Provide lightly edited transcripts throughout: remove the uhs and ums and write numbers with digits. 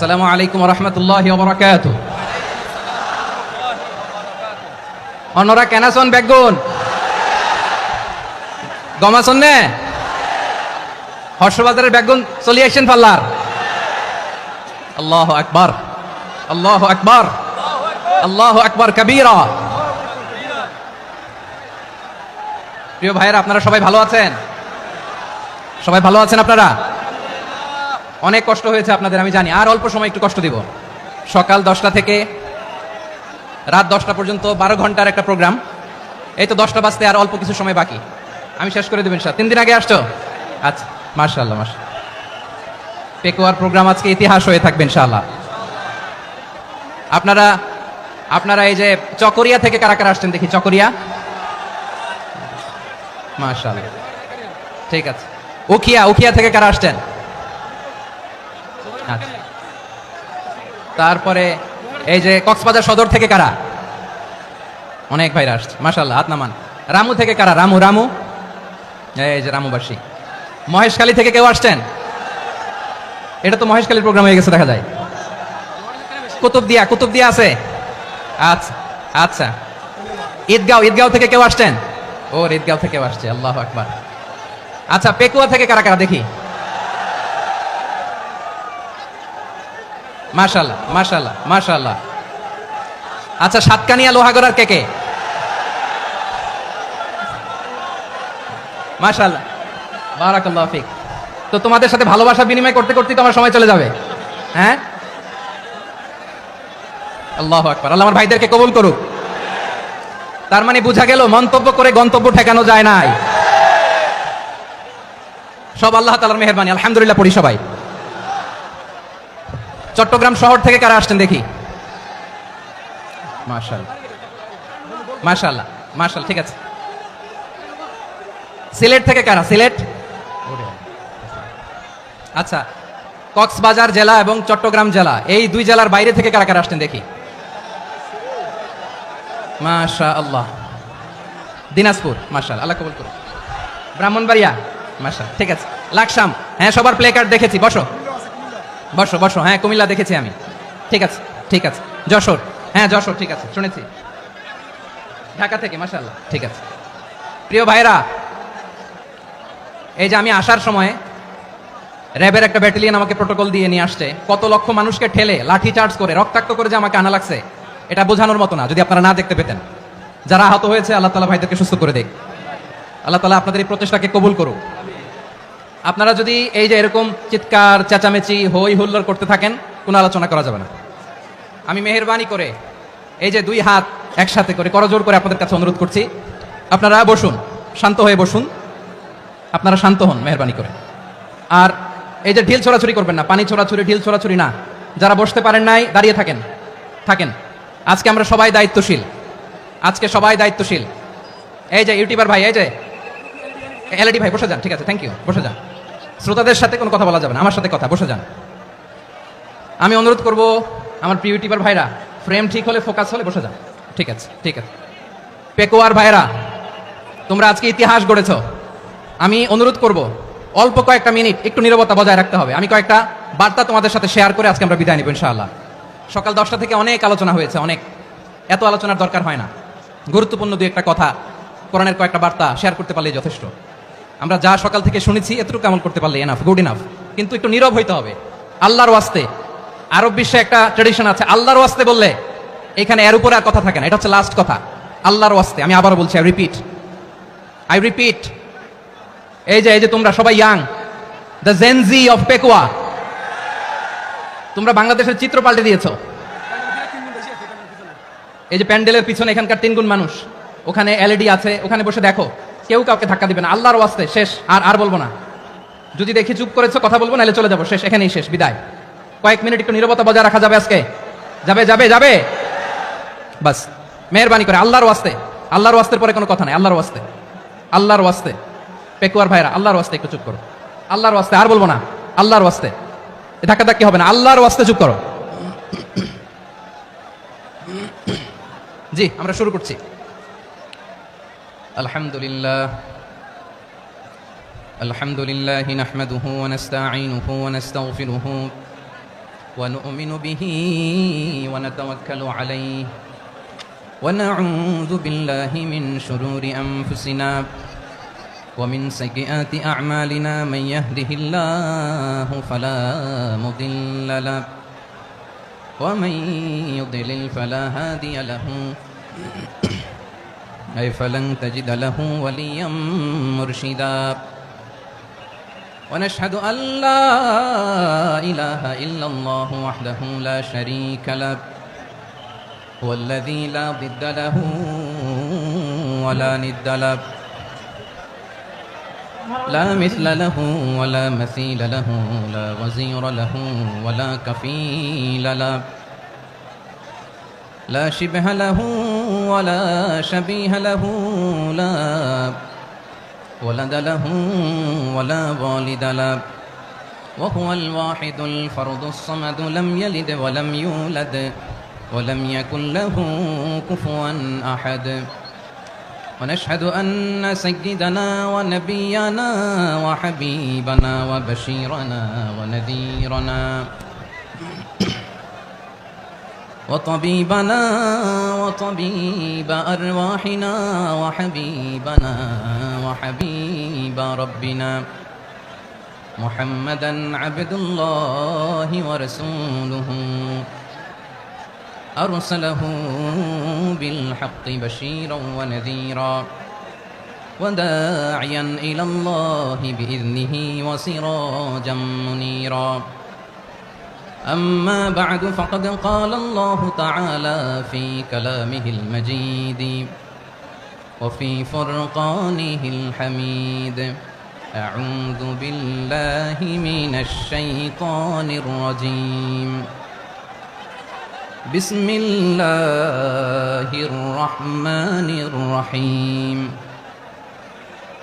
আসসালামু আলাইকুম ওয়া রাহমাতুল্লাহি ওয়া বারাকাতুহু। অন্যরা কেন আছেন বেগুন গম আছেন নে হর্ষবাজারের বেগুন চলি আসেন পাল্লার। আল্লাহু আকবার, আল্লাহু আকবার, আল্লাহু আকবার কাবীরা। প্রিয় ভাইয়েরা, আপনারা সবাই ভালো আছেন? সবাই ভালো আছেন আপনারা? অনেক কষ্ট হয়েছে আপনাদের আমি জানি, আর অল্প সময় একটু কষ্ট দিব। সকাল 10টা থেকে রাত 10টা পর্যন্ত 12 ঘন্টার একটা প্রোগ্রাম। এই তো 10টা বাজতে আর অল্প কিছু সময় বাকি, আমি শেষ করে দেবেন। 3 দিন আগে আসছো? আচ্ছা, মাশাআল্লাহ মাশাআল্লাহ। পেকুয়ার প্রোগ্রাম আজকে ইতিহাস হয়ে থাকবে ইনশাআল্লাহ। আপনারা এই যে চকরিয়া থেকে কারা কারা আসছেন দেখি? চকরিয়া, মাশাআল্লাহ, ঠিক আছে। উখিয়া থেকে কারা আসছেন? আচ্ছা, তারপরে এই যে কক্সবাজার সদর থেকে কারা? অনেক ভাইরা আসছে, মাশাআল্লাহ, হাত নামান। রামু থেকে কারা? রামু, এই যে রামুবাসী। মহেশখালী থেকে কেউ আসছেন? এটা তো মহেশখালীর প্রোগ্রাম হয়ে গেছে দেখা যায়। কুতুবদিয়া আছে? আচ্ছা আচ্ছা। ঈদগাঁও থেকে কেউ আসছেন? ও, ঈদগাঁও থেকে আসছে, আল্লাহু আকবার। আচ্ছা, পেকুয়া থেকে কারা কারা দেখি? মাশাআল্লাহ মাশাআল্লাহ মাশাআল্লাহ। আচ্ছা, সাতকানিয়া লোহাগড়ার কে? মাশাআল্লাহ, বারাকাল্লাহু ফিক। তো তোমাদের সাথে ভালোবাসা বিনিময় করতে করতে তো আমার সময় চলে যাবে। হ্যাঁ, আল্লাহু আকবার। আল্লাহ আমার ভাইদেরকে কবুল করুক। তার মানে বোঝা গেল মন্তব্য করে গন্তব্য ঠেকানো যায় নাই, সব আল্লাহ তাআলার মেহেরবানি। আলহামদুলিল্লাহ পড়ি সবাই। চট্টগ্রাম শহর থেকে কারা আসছেন দেখি? মাশাআল্লাহ মাশাআল্লাহ মাশাআল্লাহ, ঠিক আছে। সিলেট থেকে কারা? সিলেট, আচ্ছা। কক্সবাজার জেলা এবং চট্টগ্রাম জেলা, এই দুই জেলার বাইরে থেকে কারা কারা আসছেন দেখি? মাশাআল্লাহ। দিনাজপুর, মাশাআল্লাহ, আল্লাহ কবুল করুন। ব্রাহ্মণবাড়িয়া, মাশাআল্লাহ, ঠিক আছে। লাকসাম, হ্যাঁ, সবার প্লে কার্ড দেখেছি, বসো বসো বসো। হ্যাঁ, কুমিল্লা দেখেছি আমি, ঠিক আছে ঠিক আছে। যশোর, হ্যাঁ যশোর, ঠিক আছে, শুনেছি। ঢাকা থেকে, মাশাআল্লাহ, ঠিক আছে। প্রিয় ভাইরা, এই যে আমি আসার সময় র্যাবের একটা ব্যাটালিয়ন আমাকে প্রোটোকল দিয়ে নিয়ে আসছে, কত লক্ষ মানুষকে ঠেলে লাঠি চার্জ করে রক্তাক্ত করে যে আমাকে আনা লাগছে, এটা বোঝানোর মতো না যদি আপনারা না দেখতে পেতেন। যারা আহত হয়েছে, আল্লাহ তাআলা ভাইদেরকে সুস্থ করে দেখ। আল্লাহ তাআলা আপনাদের এই প্রচেষ্টাকে কবুল করুক। আপনারা যদি এই যে এরকম চিৎকার চেঁচামেচি হই হুল্লোড় করতে থাকেন, কোনো আলোচনা করা যাবে না। আমি মেহেরবানি করে এই যে 2 হাত একসাথে করে করজোর করে আপনাদের কাছে অনুরোধ করছি, আপনারা বসুন, শান্ত হয়ে বসুন। আপনারা শান্ত হন মেহেরবানি করে। আর এই যে ঢিল ছোড়াছুরি করবেন না, পানি ছোড়াছুরি, ঢিল ছোড়াছুরি না। যারা বসতে পারেন নাই, দাঁড়িয়ে থাকেন। আজকে আমরা সবাই দায়িত্বশীল, আজকে সবাই দায়িত্বশীল। এই যে ইউটিউবার ভাই, এই যে এলইডি ভাই, বসে যান, ঠিক আছে, থ্যাংক ইউ, বসে যান। শ্রোতাদের সাথে কোনো কথা বলা যাবে না, আমার সাথে কথা, বসে যান। আমি অনুরোধ করব আমার প্রিয় ইউটিউবার ভাইরা, ফ্রেম ঠিক হলে, ফোকাস হলে বসে যান, ঠিক আছে ঠিক আছে। পেকুয়ার ভাইরা, তোমরা আজকে ইতিহাস গড়েছ। আমি অনুরোধ করব অল্প কয়েকটা মিনিট একটু নীরবতা বজায় রাখতে হবে। আমি কয়েকটা বার্তা তোমাদের সাথে শেয়ার করে আজকে আমরা বিদায় নিব ইনশাআল্লাহ। সকাল 10টা থেকে অনেক আলোচনা হয়েছে, এত আলোচনার দরকার হয় না। গুরুত্বপূর্ণ 2-1টা কথা, কোরআনের কয়েকটা বার্তা শেয়ার করতে পারলেই যথেষ্ট। আমরা যা সকাল থেকে শুনেছি এতটুকু আমল করতে পারলে এনাফ, গুড ইনাফ। কিন্তু একটু নীরব হইতে হবে আল্লাহর ওয়াস্তে। আরব বিশ্বে একটা ট্রেডিশন আছে, আল্লাহর ওয়াস্তে বললে এখানে এর উপরে আর কথা থাকে না, এটা হচ্ছে লাস্ট কথা। আল্লাহর ওয়াস্তে, আমি আবার বলছি, আই রিপিট। এই যে তোমরা সবাই young, the Gen Z of Pekua, তোমরা বাংলাদেশের চিত্র পাল্টে দিয়েছ। এই যে প্যান্ডেলের পিছনে এখানকার 3 গুণ মানুষ, ওখানে এলইডি আছে, ওখানে বসে দেখো, কেউ কাউকে ধাক্কা দিবে না। আল্লাহর ওয়াস্তে, শেষ। আর বলবো না। যদি দেখি চুপ করেছো, কথা বলবো, নাহলে চলে যাবো, শেষ, এখানেই শেষ, বিদায়। কয়েক মিনিট একটু নীরবতা বজায় রাখা যাবে আজকে? যাবে বাস, মেহেরবানি করে, আল্লাহর ওয়াস্তে। আল্লাহর ওয়াস্তের পরে কোনো কথা নাই, আল্লাহর ওয়াস্তে। পেকুয়ার ভাইরা, আল্লাহর ওয়াস্তে একটু চুপ করো, আল্লাহর ওয়াস্তে, আর বলবো না, আল্লাহর ওয়াস্তে। ধাক্কাধাক্কি হবে না, আল্লাহর ওয়াস্তে চুপ করো। জি, আমরা শুরু করছি। আলহামদুলিল্লাহ নাহমাদুহু ওয়া নাস্তাঈনুহু ওয়া নাস্তাগফিরুহু ونؤمن به ونتوكل عليه ونعوذ بالله من شرور أنفسنا ومن سيئات أعمالنا من يهده الله فلا مضل له ومن يضلل فلا هادي له أي فلن تجد له وليا مرشدا ونشهد أن لا إله إلا الله وحده لا شريك له هو الذي لا ضد له ولا ند له لا مثل له ولا مثيل له لا وزير له ولا كفيل له لا شبه له ولا شبيه له لا ولد له ولا والد له وهو الواحد الفرد الصمد لم يلد ولم يولد ولم يكن له كفوا أحد ونشهد أن سيدنا ونبينا وحبيبنا وبشيرنا ونذيرنا وطبيبنا وطبيب أرواحنا وحبيبنا وحبيب ربنا محمدا عبد الله ورسوله أرسله بالحق بشيرا ونذيرا وداعيا إلى الله بإذنه وسراجا منيرا أما بعد فقد قال الله تعالى في كلامه المجيد وفي فرقانه الحميد أعوذ بالله من الشيطان الرجيم بسم الله الرحمن الرحيم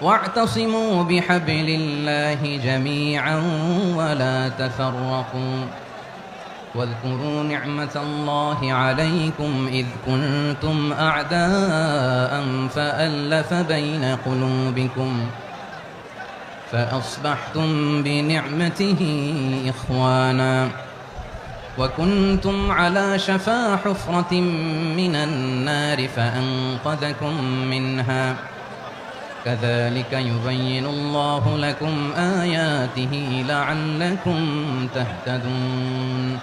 واعتصموا بحبل الله جميعا ولا تفرقوا واذكروا نعمة الله عليكم إذ كنتم أعداء فألف بين قلوبكم فأصبحتم بنعمته إخوانا وكنتم على شفا حفرة من النار فأنقذكم منها كذلك يبين الله لكم آياته لعلكم تهتدون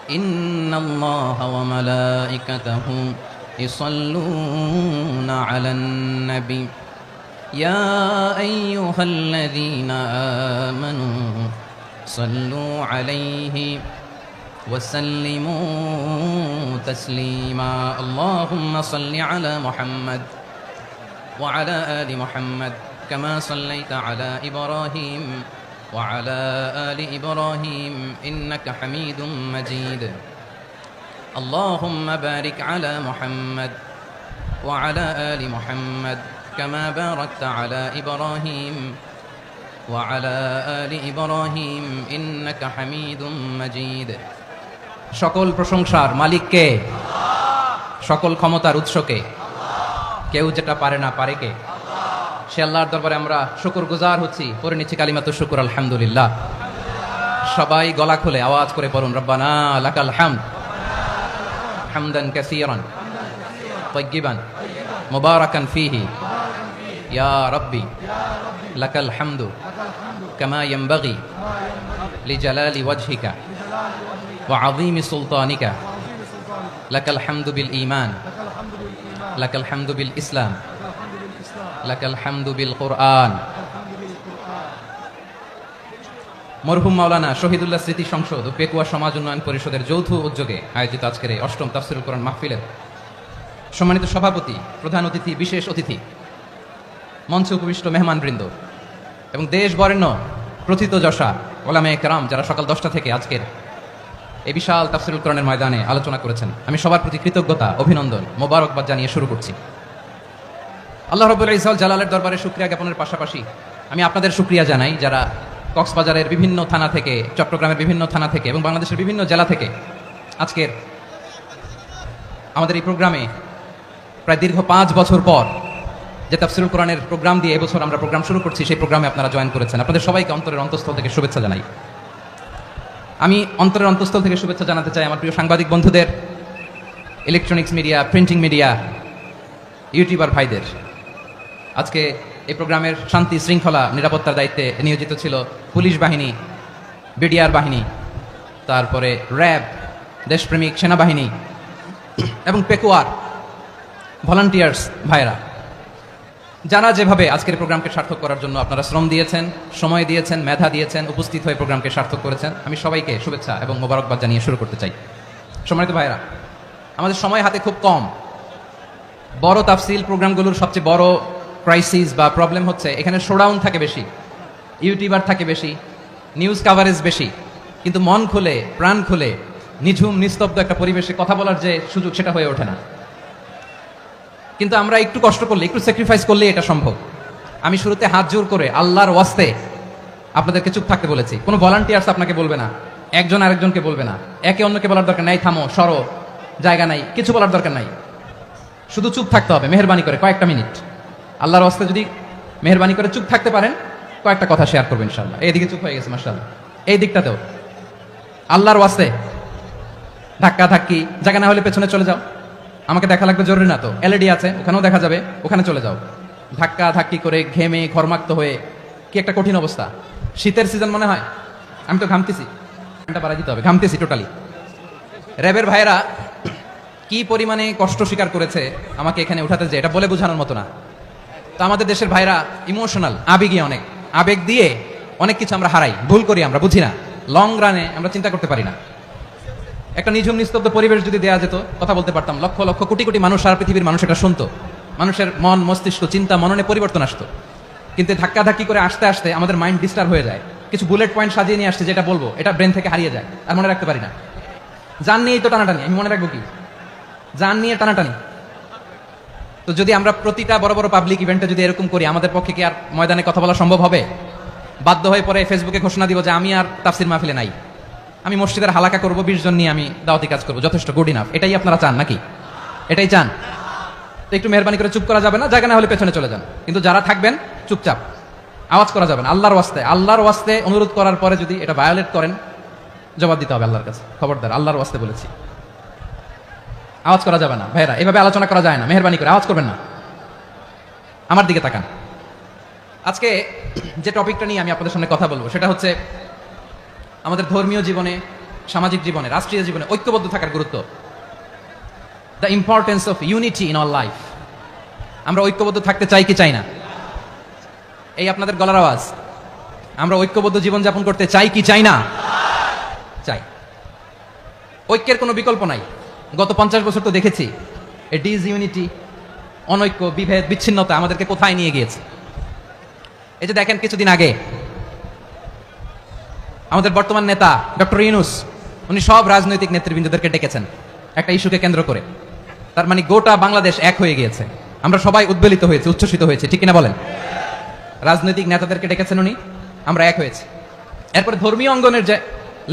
إن الله وملائكته يصلون على النبي يا أيها الذين آمنوا صلوا عليه وسلموا تسليما اللهم صل على محمد وعلى آل محمد كما صليت على إبراهيم وعلى آل إبراهيم إنك حميد مجيد اللهم بارك على محمد وعلى آل محمد كما باركت على إبراهيم وعلى آل إبراهيم إنك حميد مجيد সকল প্রশংসার মালিক কে সকল ক্ষমতার উৎস কে কেউ যেটা পারে না পারে কে সে আল্লাহর দরবারে আমরা শুকরগুজার হচ্ছি পড়ে নিচ্ছি কালিমাতুশ শুকর আলহামদুলিল্লাহ সবাই গলা খুলে আওয়াজ করে পড়ুন রব্বানা লাকাল হামদ হামদান কাসীরান তাইয়িবান মুবারাকান ফীহি ইয়া রাব্বি লাকাল হামদু কামা ইয়ানবাগি লিজালালি ওয়াজহিকা ওয়া আযীমি সুলতানিকা লাকাল হামদু বিল ঈমান লাকাল হামদু বিল ইসলাম লাকাল হামদু বিল কুরআন মরহুম মাওলানা শহীদুল্লাহ স্মৃতি সংসদ ও পেকুয়া সমাজ উন্নয়ন পরিষদের যৌথ উদ্যোগে আয়োজিত আজকের এই অষ্টম তাফসীরুল কোরআন মাহফিলের সম্মানিত সভাপতি, প্রধান অতিথি, বিশেষ অতিথি, মঞ্চে উপবিষ্ট মেহমানবৃন্দ এবং দেশ বরেণ্য প্রথিতযশা ওলামায়ে কেরাম যারা সকাল 10টা থেকে আজকের এই বিশাল তাফসীরুল কোরআনের ময়দানে আলোচনা করেছেন, আমি সবার প্রতি কৃতজ্ঞতা, অভিনন্দন, মোবারকবাদ জানিয়ে শুরু করছি। আল্লাহ রাব্বুল ইজ্জত জালালের দরবারে শুকরিয়া জ্ঞাপনের পাশাপাশি আমি আপনাদের শুকরিয়া জানাই যারা কক্সবাজারের বিভিন্ন থানা থেকে, চট্টগ্রামের বিভিন্ন থানা থেকে এবং বাংলাদেশের বিভিন্ন জেলা থেকে আজকের আমাদের এই প্রোগ্রামে প্রায় দীর্ঘ 5 বছর পর যে তাফসীরুল কোরআনের প্রোগ্রাম দিয়ে এবছর আমরা প্রোগ্রাম শুরু করছি, সেই প্রোগ্রামে আপনারা জয়েন করেছেন। আপনাদের সবাইকে অন্তরের অন্তঃস্থল থেকে শুভেচ্ছা জানাই। আমি অন্তরের অন্তঃস্থল থেকে শুভেচ্ছা জানাতে চাই আমার প্রিয় সাংবাদিক বন্ধুদের, electronics media, printing media, YouTuber ভাইদের। আজকে এই প্রোগ্রামের শান্তি শৃঙ্খলা নিরাপত্তার দায়িত্বে নিয়োজিত ছিল পুলিশ বাহিনী, বিডিআর বাহিনী, তারপরে র্যাব, দেশপ্রেমিক সেনাবাহিনী এবং পেকুয়ার ভলান্টিয়ার্স ভাইরা, যারা যেভাবে আজকের প্রোগ্রামকে সার্থক করার জন্য আপনারা শ্রম দিয়েছেন, সময় দিয়েছেন, মেধা দিয়েছেন, উপস্থিত হয়ে প্রোগ্রামকে সার্থক করেছেন, আমি সবাইকে শুভেচ্ছা এবং মোবারকবাদ জানিয়ে শুরু করতে চাই। সম্মানিত ভাইরা, আমাদের সময় হাতে খুব কম। বড় তাফসিল প্রোগ্রামগুলোর সবচেয়ে বড় ক্রাইসিস বা প্রবলেম হচ্ছে এখানে শোডাউন থাকে বেশি, ইউটিউবার থাকে বেশি, নিউজ কাভারেজ বেশি, কিন্তু মন খুলে, প্রাণ খুলে, নিঝুম নিস্তব্ধ একটা পরিবেশে কথা বলার যে সুযোগ, সেটা হয়ে ওঠে না। কিন্তু আমরা একটু কষ্ট করলে, একটু স্যাক্রিফাইস করলে এটা সম্ভব। আমি শুরুতে হাত জোর করে আল্লাহর ওয়াস্তে আপনাদেরকে চুপ থাকতে বলেছি। কোনো ভলান্টিয়ার্স আপনাকে বলবে না, একজন আরেকজনকে বলবে না, একে অন্যকে বলার দরকার নাই, থামো, সরো, জায়গা নাই, কিছু বলার দরকার নাই। শুধু চুপ থাকতে হবে মেহেরবানি করে কয়েকটা মিনিট। আল্লাহর ওয়াস্তে যদি মেহেরবানি করে চুপ থাকতে পারেন, কয়েকটা কথা শেয়ার করবেন ইনশাআল্লাহ। এইদিকে চুপ হয়ে গেছে মাশাআল্লাহ, এই দিকটাতেও আল্লাহর ওয়াস্তে ধাক্কা ধাক্কি, জায়গা না হলে পেছনে চলে যাও। আমাকে দেখা লাগবে জরুরি না তো, এলইডি আছে, ওখানেও দেখা যাবে, ওখানে চলে যাও। ধাক্কা ধাক্কি করে ঘেমে ঘরমাক্ত হয়ে কি একটা কঠিন অবস্থা। শীতের সিজন মনে হয়, আমি তো ঘামতেছি, বাড়াই দিতে হবে, ঘামতেছি টোটালি। র্যাবের ভাইরা কি পরিমাণে কষ্ট স্বীকার করেছে আমাকে এখানে উঠাতে, যে এটা বলে বোঝানোর মতো না। তো আমাদের দেশের ভাইরা ইমোশনাল, আবেগী অনেক, আবেগ দিয়ে অনেক কিছু আমরা হারাই, ভুল করি, আমরা বুঝি না, লং রানে আমরা চিন্তা করতে পারি না। একটা নিঝুম নিস্তব্ধ পরিবেশ যদি দেওয়া যেত, কথা বলতে পারতাম, লক্ষ লক্ষ কোটি কোটি মানুষ, সারা পৃথিবীর মানুষ এটা শুনতো, মানুষের মন মস্তিষ্ক চিন্তা মননে পরিবর্তন আসতো। কিন্তু ধাক্কা ধাক্কি করে আসতে আসতে আমাদের মাইন্ড ডিস্টার্ব হয়ে যায়। কিছু বুলেট পয়েন্ট সাজিয়ে নিয়ে আসছে, যেটা বলবো এটা ব্রেন থেকে হারিয়ে যায়, আর মনে রাখতে পারি না। জান নিয়েই তো টানাটানি, আমি মনে রাখবো কি, জান নিয়ে টানাটানি। তো যদি আমরা প্রতিটা বড় বড় পাবলিক ইভেন্টে যদি এরকম করি, আমাদের পক্ষে কি আর ময়দানে কথা বলা সম্ভব হবে? বাধ্য হয়ে পরে ফেসবুকে ঘোষণা দিব যে আমি আর তাফসির মাহফিলে নাই, আমি মসজিদের হালাকা করবো, 20 জন নিয়ে আমি দাওয়াতি কাজ করবো, যথেষ্ট, গুড ইনাফ। এটাই আপনারা চান নাকি? এটাই চান? তো একটু মেহরবানি করে চুপ করা যাবে না, জায়গা না হলে পেছনে চলে যান। কিন্তু যারা থাকবেন চুপচাপ, আওয়াজ করা যাবে না। আল্লাহর ওয়াস্তে, আল্লাহর ওয়াস্তে অনুরোধ করার পরে যদি এটা ভায়োলেট করেন, জবাব দিতে হবে আল্লাহর কাছে। খবরদার, আল্লাহর ওয়াস্তে বলেছি, আওয়াজ করা যাবে না। ভাইরা, এভাবে আলোচনা করা যায় না, মেহরবানি করে আওয়াজ করবেন না। আমার দিকে তাকান। আজকে যে টপিকটা নিয়ে আমি আপনাদের সামনে কথা বলবো, সেটা হচ্ছে আমাদের ধর্মীয় জীবনে, সামাজিক জীবনে, রাষ্ট্রীয় জীবনে ঐক্যবদ্ধ থাকার গুরুত্ব। The importance of unity in our life. আমরা ঐক্যবদ্ধ থাকতে চাই কি চাই না? এই আপনাদের গলার আওয়াজ। আমরা ঐক্যবদ্ধ জীবন যাপন করতে চাই কি চাই না? চাই। ঐক্যের কোনো বিকল্প নাই। গত 50 বছর তো দেখেছি এই ডিসইউনিটি, অনৈক্য, বিভেদ, বিচ্ছিন্নতা আমাদেরকে কোথায় নিয়ে গিয়েছে। এই যে দেখেন, কিছুদিন আগে আমাদের বর্তমান নেতা ডক্টর ইউনূস, উনি সব রাজনৈতিক নেতৃবৃন্দদেরকে ডেকেছেন একটা ইস্যুকে কেন্দ্র করে। তার মানে গোটা বাংলাদেশ এক হয়ে গিয়েছে। আমরা সবাই উদ্বেলিত হয়েছে, উচ্ছ্বসিত হয়েছে, ঠিক কিনা বলেন? রাজনৈতিক নেতাদেরকে ডেকেছেন উনি, আমরা এক হয়েছি। এরপরে ধর্মীয় অঙ্গনের যে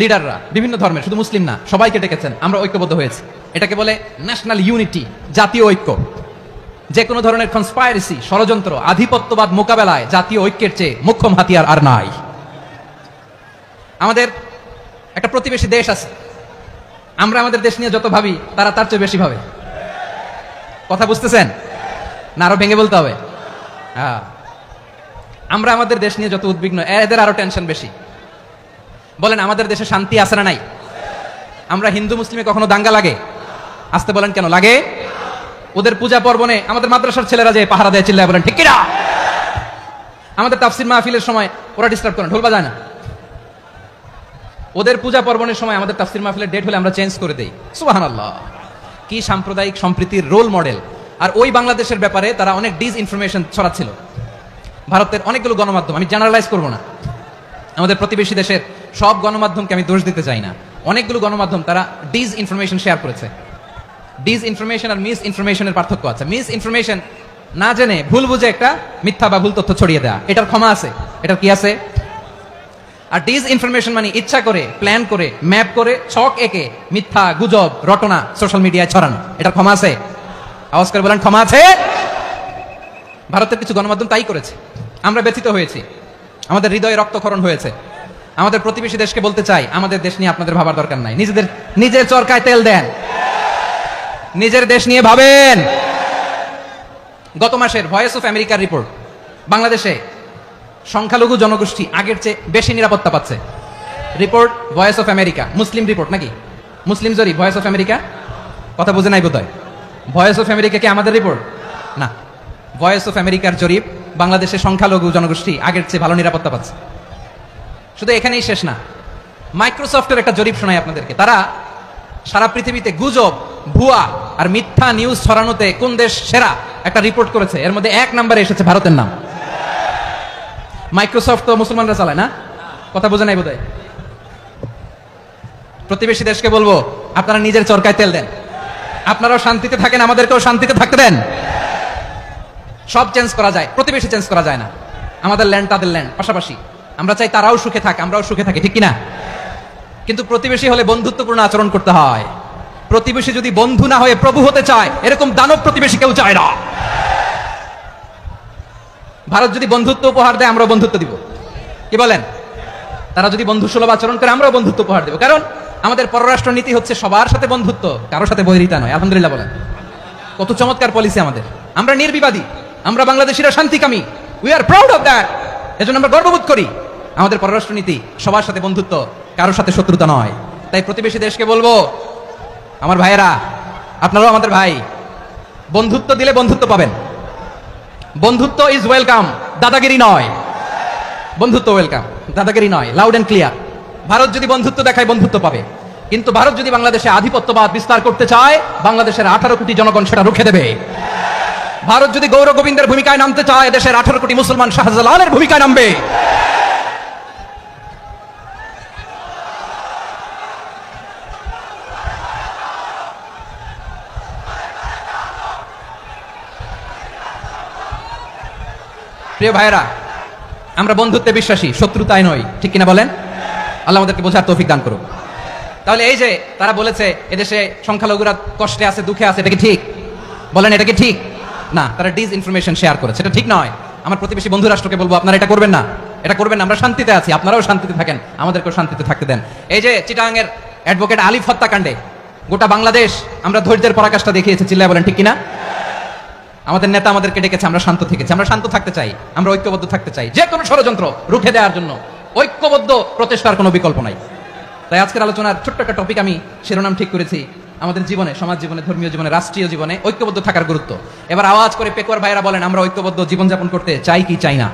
লিডাররা, বিভিন্ন ধর্মের, শুধু মুসলিম না, সবাইকে ডেকেছেন, আমরা ঐক্যবদ্ধ হয়েছি। এটাকে বলে ন্যাশনাল ইউনিটি, জাতীয় ঐক্য। যে কোনো ধরনের কনস্পাইরেসি, ষড়যন্ত্র, আধিপত্যবাদ মোকাবেলায় জাতীয় ঐক্যের চেয়ে মোক্ষম হাতিয়ার আর নাই। আমাদের একটা প্রতিবেশী দেশ আছে, আমরা আমাদের দেশ নিয়ে যত ভাবি, তারা তার চেয়ে বেশি ভাবে। কথা বুঝতেছেন না? আরো ভেঙে বলতে হবে। হ্যাঁ, আমরা আমাদের দেশ নিয়ে যত উদ্বিগ্ন, এদের আরো টেনশন বেশি। বলেন, আমাদের দেশে শান্তি আছে না নাই? আমরা হিন্দু মুসলিমে কখনো দাঙ্গা লাগে? আসতে বলেন, কেন লাগে? ওদের পূজা পর্বণে আমাদের মাদ্রাসার ছেলেরা যে পাহারা দেয়, চিল্লায় বলেন ঠিক কিনা? আমাদের তাফসির মাহফিলের সময় ওরা ডিস্টার্ব করেন, ঢোল বাজায় না। ওদের পূজা পর্বণের সময় আমাদের তাফসির মাহফিলের ডেট হলে আমরা চেঞ্জ করে দেই। সুবহানাল্লাহ, কি সাম্প্রদায়িক সম্প্রীতির রোল মডেল। আর ওই বাংলাদেশের ব্যাপারে তারা অনেক ডিসইনফরমেশন ছড়াচ্ছিল। ভারতের অনেকগুলো গণমাধ্যম, আমি জেনারেলাইজ করবো না, আমাদের প্রতিবেশী দেশের সব গণমাধ্যমকে আমি দোষ দিতে চাই না, অনেকগুলো গণমাধ্যম তারা ডিসইনফরমেশন শেয়ার করেছে। ডিসইনফরমেশন আর মিস ইনফরমেশনের পার্থক্য আছে। মিস ইনফরমেশন না জেনে ভুল বুঝে একটা মিথ্যা বা ভুল তথ্য ছড়িয়ে দেয়া, এটার ক্ষমা আছে, এটার কি আছে? আর ডিসইনফরমেশন মানে ইচ্ছা করে, প্ল্যান করে, ম্যাপ করে, ছক এঁকে মিথ্যা, গুজব, রটনা সোশ্যাল মিডিয়ায় ছড়ানো, এটার ক্ষমা আছে? আওয়াজ করে বলেন, ক্ষমা আছে? ভারতের কিছু গণমাধ্যম তাই করেছে। আমরা ব্যথিত হয়েছি, আমাদের হৃদয়ে রক্তক্ষরণ হয়েছে। আমাদের প্রতিবেশী দেশকে বলতে চাই, আমাদের দেশ নিয়ে আপনাদের ভাবার দরকার নাই, নিজের চরকায় তেল দেন, নিজের দেশ নিয়ে ভাবেন। গত মাসের ভয়েস অফ আমেরিকার রিপোর্ট, বাংলাদেশে সংখ্যালঘু জনগোষ্ঠী আগের চেয়ে বেশি নিরাপত্তা পাচ্ছে। Report voice of America, Muslim report নাকি? মুসলিম জরিপ, ভয়েস অফ আমেরিকা। কথা বুঝে নাই বোধহয়। ভয়েস অফ আমেরিকা কি আমাদের রিপোর্ট না? ভয়েস অফ আমেরিকার জরিপ, বাংলাদেশের সংখ্যালঘু জনগোষ্ঠী আগের চেয়ে ভালো নিরাপত্তা পাচ্ছে। শুধু এখানেই শেষ না, মাইক্রোসফটের একটা জরিপ শোনাই আপনাদেরকে। তারা সারা পৃথিবীতে গুজব, ভুয়া আর মিথ্যা নিউজ ছড়ানোতে কোন দেশ সেরা একটা রিপোর্ট করেছে, এর মধ্যে 1 নম্বরে এসেছে ভারতের নাম। মাইক্রোসফট তো মুসলমানরা চালায় না? কথা বোঝে নাই বোধহয়। প্রতিবেশী দেশকে বলবো, আপনারা নিজের চরকায় তেল দেন, আপনারাও শান্তিতে থাকেন, আমাদেরকেও শান্তিতে থাকতে দেন। সব চেঞ্জ করা যায়, প্রতিবেশী চেঞ্জ করা যায় না। আমাদের ল্যান্ড তাদের ল্যান্ড, পাশাপাশি। আমরা চাই তারাও সুখে থাক, আমরাও সুখে থাকি, ঠিক কিনা? কিন্তু প্রতিবেশী হলে বন্ধুত্বপূর্ণ আচরণ করতে হয়। প্রতিবেশী যদি বন্ধু না হয়ে প্রভু হতে চায়, এরকম দানব প্রতিবেশী কেউ চায় না। ভারত যদি বন্ধুত্ব উপহার দেয়, আমরাও বন্ধুত্ব দিব, কি বলেন? তারা যদি বন্ধু সুলভ আচরণ করে, আমরাও বন্ধুত্ব উপহার দেব। কারণ আমাদের পররাষ্ট্র নীতি হচ্ছে সবার সাথে বন্ধুত্ব, কারোর সাথে বৈরিতা নয়। আলহামদুলিল্লাহ বলেন, কত চমৎকার পলিসি আমাদের। আমরা নির্বিবাদী, আমরা বাংলাদেশিরা শান্তিকামী, we are proud of that. এজন্য আমরা গর্ববোধ করি। আমাদের পররাষ্ট্র নীতি সবার সাথে বন্ধুত্ব, কারোর সাথে শত্রুতা নয়। তাই প্রতিবেশী দেশকে বলবো, আমার ভাইয়েরা, আপনারাও আমাদের ভাই, বন্ধুত্ব দিলে বন্ধুত্ব পাবেন। বন্ধুত্ব ইজ ওয়েলকাম, দাদাগিরি নয়। বন্ধুত্ব ওয়েলকাম, দাদাগিরি নয়, লাউড এন্ড ক্লিয়ার। ভারত যদি বন্ধুত্ব দেখায়, বন্ধুত্ব পাবে। কিন্তু ভারত যদি বাংলাদেশে আধিপত্যবাদ বিস্তার করতে চায়, বাংলাদেশের 18 কোটি জনগণ সেটা রুখে দেবে। ভারত যদি গৌর গোবিন্দের ভূমিকায় নামতে চায়, দেশের 18 কোটি মুসলমান শাহজালালের ভূমিকায় নামবে। প্রিয় ভাইরা, আমরা বন্ধুত্বে বিশ্বাসী, শত্রুতায় নই, ঠিক কিনা বলেন? আল্লাহ আমাদেরকে বোঝার তৌফিক দান করুন। তাহলে এই যে তারা বলেছে এদেশে সংখ্যালঘুরা কষ্টে আছে, দুঃখে আছে, এটা কি ঠিক? বলেন, এটা কি ঠিক? না, তারা ডিস ইনফরমেশন শেয়ার করেছে, এটা ঠিক নয়। আমার প্রতিবেশী বন্ধু রাষ্ট্রকে বলবো, আপনারা এটা করবেন না, এটা করবেন না। আমরা শান্তিতে আছি, আপনারাও শান্তিতে থাকেন, আমাদেরকেও শান্তিতে থাকতে দেন। এই যে চিটাগাংয়ের অ্যাডভোকেট আলিফ হত্যাকাণ্ডে গোটা বাংলাদেশ আমরা ধৈর্যের পরাকাষ্ঠা দেখিয়েছি, চিল্লায় বলেন ঠিক কিনা? আমাদের নেতা আমাদেরকে ডেকেছে, আমরা শান্ত থেকেছি। আমরা শান্ত থাকতে চাই, আমরা ঐক্যবদ্ধ থাকতে চাই। যে কোনো ষড়যন্ত্র রুখে দেওয়ার জন্য ঐক্যবদ্ধ প্রচেষ্টার কোনো বিকল্প নাই। তাই আজকের আলোচনার ছোট্ট একটা টপিক আমি শিরোনাম ঠিক করেছি, আমাদের জীবনে, সমাজ জীবনে, ধর্মীয় জীবনে, রাষ্ট্রীয় জীবনে ঐক্যবদ্ধ থাকার গুরুত্ব। এবার আওয়াজ করে পেকুয়ার ভাইরা বলেন, আমরা ঐক্যবদ্ধ জীবনযাপন করতে চাই কি চাই না?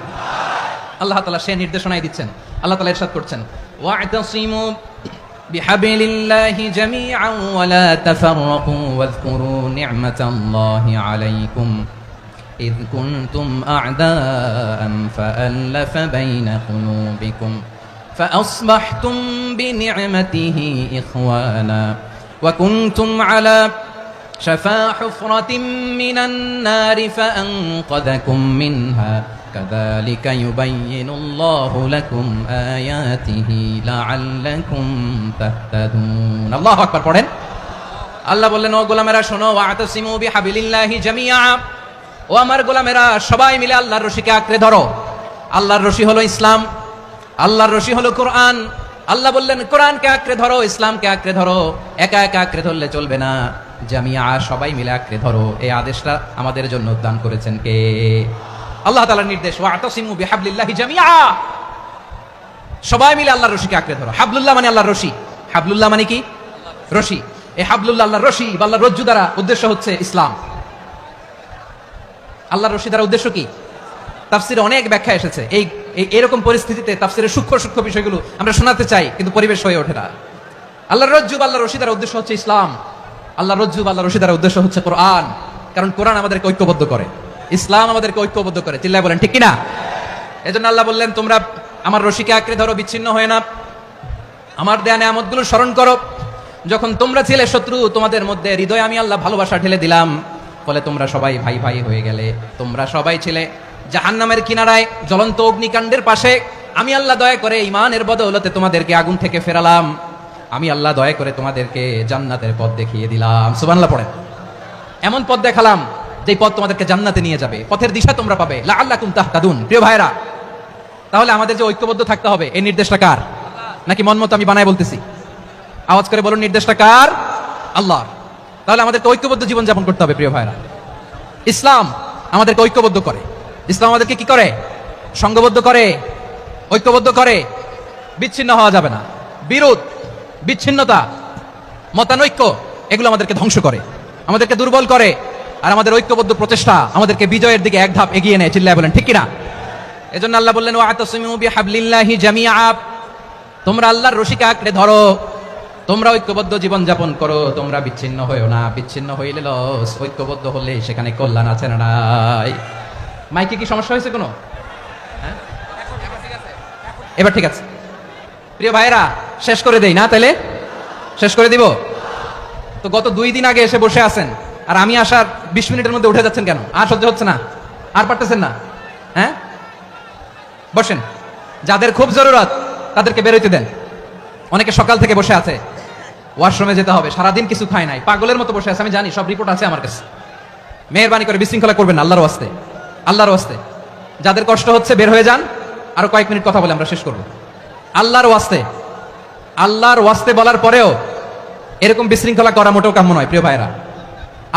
আল্লাহ তাআলা সে নির্দেশনাই দিচ্ছেন। আল্লাহ তাআলা ইরশাদ করছেন, ওয়া'তাসিমু বিহাবিলিল্লাহি জামিআন ওয়া লা তাফাররাকু ওয়াযকুরু নি'মাতাল্লাহি আলাইকুম إذ كنتم أعداء فألف بين قلوبكم فأصبحتم بنعمته إخوانا وكنتم على شفا حفرة من النار فأنقذكم منها كذلك يبين الله لكم آياته لعلكم تهتدون الله أكبر পড়েন আল্লাহ বললেন ও গোলামেরা শোনো ওয়াতাসিমু বিহাবিলিল্লাহি জামিআ ও আমার গোলামেরা সবাই মিলে আল্লাহর রশিকে আঁকড়ে ধরো আল্লাহর রশি হলো ইসলাম আল্লাহর রশি হলো কোরআন আল্লাহ বললেন কোরআনকে আঁকড়ে ধরো ইসলামকে আঁকড়ে ধরো একা একা আঁকড়ে ধরলে চলবে না জামিআ সবাই মিলে আঁকড়ে ধরো এই আদেশটা আমাদের জন্য দান করেছেন কে আল্লাহ তাআলার নির্দেশ ওয়াতাসিমু বিহাবলিল্লাহি জামিআ সবাই মিলে আল্লাহর রশিকে আঁকড়ে ধরো হাবলুল্লাহ মানে আল্লাহর রশি হাবলুল্লাহ মানে কি রশি এই হাবলুল্লাহ আল্লাহর রশি বা আল্লাহর রজ্জু দ্বারা উদ্দেশ্য হচ্ছে ইসলাম আল্লাহর রশি দ্বারা উদ্দেশ্য কি তাফসিরে অনেক ব্যাখ্যা এসেছে এই এরকম পরিস্থিতিতে তাফসিরের সূক্ষ্ম সূক্ষ্ম বিষয়গুলো আমরা শোনাতে চাই কিন্তু পরিবেশ হয়ে ওঠে না আল্লাহর রজ্জু বা আল্লাহর রশি দ্বারা উদ্দেশ্য হচ্ছে ইসলাম আল্লাহর রজ্জু বা আল্লাহর রশি দ্বারা উদ্দেশ্য হচ্ছে কোরআন কারণ কোরআন আমাদেরকে ঐক্যবদ্ধ করে ইসলাম আমাদেরকে ঐক্যবদ্ধ করে চিল্লায় বলেন ঠিক কিনা এজন্য আল্লাহ বললেন তোমরা আমার রশিকে আঁকড়ে ধরো বিচ্ছিন্ন হয়ে না আমার দেয়া নিয়ামতগুলো স্মরণ করো যখন তোমরা ছিলে শত্রু তোমাদের মধ্যে হৃদয়ে আমি আল্লাহ ভালোবাসা ঢেলে দিলাম ফলে তোমরা সবাই ভাই ভাই হয়ে গেলে তোমরা সবাই ছিলে জাহান্নামের কিনারায় জ্বলন্ত অগ্নিকাণ্ডের পাশে আমি আল্লাহ দয়া করে ঈমানের বদৌলতে তোমাদেরকে আগুন থেকে ফেরালাম আমি আল্লাহ দয়া করে তোমাদেরকে জান্নাতের পথ দেখিয়ে দিলাম সুবহানাল্লাহ পড়েন এমন পথ দেখালাম যে পথ তোমাদেরকে জান্নাতে নিয়ে যাবে পথের দিশা তোমরা পাবে লাআল্লাকুম তাহতাদুন প্রিয় ভাইরা তাহলে আমাদের যে ঐক্যবদ্ধ থাকতে হবে এই নির্দেশটা কার নাকি মন মতো আমি বানায় বলতেছি? আওয়াজ করে বলুন, নির্দেশটা কার? আল্লাহ। তাহলে আমাদেরকে ঐক্যবদ্ধ জীবন যাপন করতে হবে প্রিয় ভাইরা। ইসলাম আমাদেরকে ঐক্যবদ্ধ করে। ইসলাম আমাদেরকে কি করে? সংঘবদ্ধ করে, ঐক্যবদ্ধ করে। বিচ্ছিন্ন হওয়া যাবে না। বিরোধ, বিচ্ছিন্নতা, মতানৈক্য এগুলো আমাদেরকে ধ্বংস করে, আমাদেরকে দুর্বল করে। আর আমাদের ঐক্যবদ্ধ প্রচেষ্টা আমাদেরকে বিজয়ের দিকে এক ধাপ এগিয়ে নেয়। চিল্লায় বলেন ঠিক কিনা? এজন্য আল্লাহ বললেন, ওয়াতাসিমু বিহাবলিল্লাহি জামিআ, তোমরা আল্লাহর রশিকে আঁকড়ে ধরো, তোমরা ঐক্যবদ্ধ জীবন যাপন করো, তোমরা বিচ্ছিন্ন হয়েও না। বিচ্ছিন্ন হইলে লস, ঐক্যবদ্ধ হলে সেখানে কল্যাণ আছে না নাই? মাইকে কি সমস্যা হয়েছে কোনো? হ্যাঁ, এবার ঠিক আছে। প্রিয় ভাইরা, শেষ করে দেই না? তাইলে শেষ করে দিব তো। গত 2 দিন আগে এসে বসে আছেন, আর আমি আসার 20 মিনিটের মধ্যে উঠে যাচ্ছেন কেন? আর সহ্য হচ্ছে না? আর পারতেছেন না? হ্যাঁ, বসেন। যাদের খুব জরুরত তাদেরকে বেরোইতে দেন। অনেকে সকাল থেকে বসে আছে, ওয়াশরুমে যেতে হবে, সারাদিন কিছু খায় নাই, পাগলের মতো বসে আছে। আমি জানি, সব রিপোর্ট আছে আমার কাছে। মেহেরবানি করে বিশৃঙ্খলা করবেন না, আল্লাহর ওয়াস্তে, আল্লাহর ওয়াস্তে। যাদের কষ্ট হচ্ছে বের হয়ে যান। আরো কয়েক মিনিট কথা বলে আমরা শেষ করব। আল্লাহর ওয়াস্তে, আল্লাহর ওয়াস্তে বলার পরেও এরকম বিশৃঙ্খলা করা মোটেও কাম্য নয় প্রিয় ভাইরা।